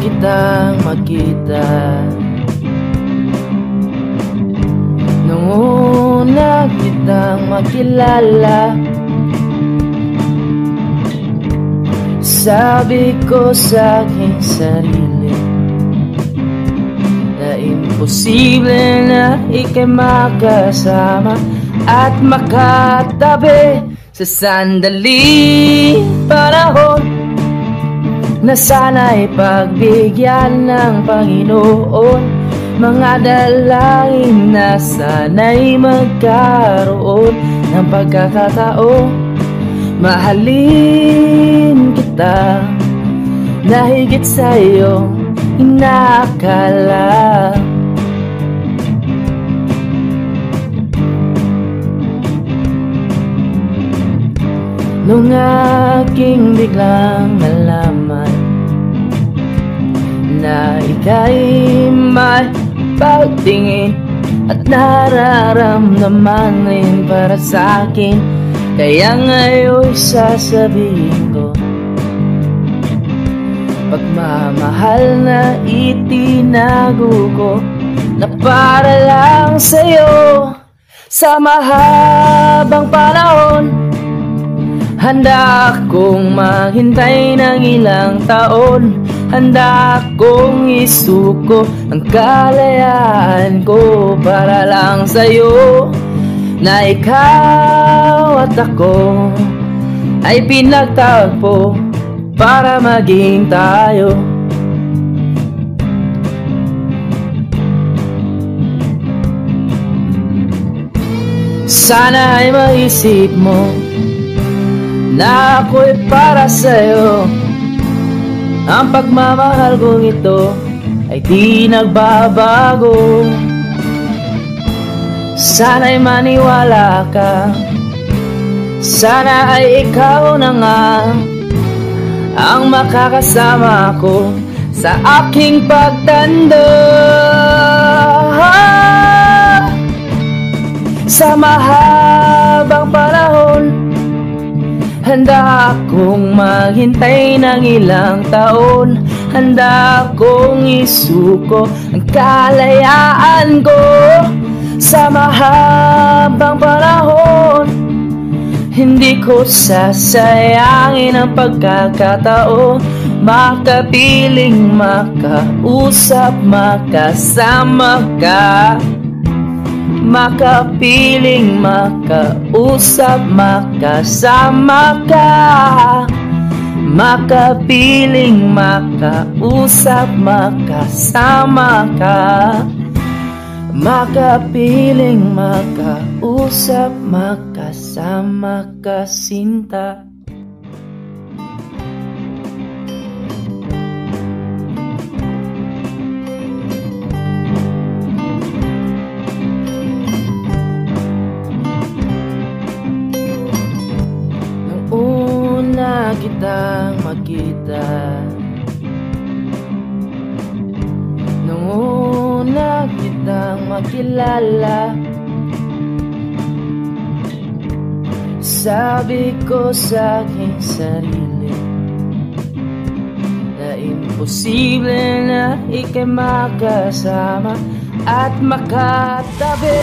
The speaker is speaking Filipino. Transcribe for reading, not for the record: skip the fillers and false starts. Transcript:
kitang makita, nung una kitang makilala, sabi ko sa aking sarili na imposible na ika'y makasama at makatabi sa sandaling panahon na sana'y pagbigyan ng Panginoon. Mga dalangin na sana'y magkaroon ng pagkakataon mahalin kita na higit sa'yo inaakala. Nung aking biglang nalaman na ika'y may pagtingin at nararamdaman rin para sa'kin, kaya ngayon sasabihin ko, pagmamahal na itinago ko na para lang sa'yo. Sa mahabang panahon, handa akong maghintay ng ilang taon. Handa akong isuko ang kalayaan ko para lang sa'yo, na ikaw at ako ay pinagtagpo para maging tayo. Sana ay maisip mo na ako'y para sa'yo. Ang pagmamahal kong ito ay di nagbabago. Sana'y maniwala ka, sana ay ikaw na nga ang makakasama ko sa aking pagtanda. Sa mahabang panahon, handa akong maghintay ng ilang taon. Handa akong isuko ang kalayaan ko. Sa mahabang panahon, hindi ko sasayangin ang pagkakataon. Makapiling makausap, makasama ka. Makapiling makausap, makasama ka. Makapiling makausap, makasama ka. Makapiling makausap, makasama ka, sinta. Nung una kitang makita, nung una kitang makilala, sabi ko sa aking sarili na imposible na ika'y makasama at makatabi.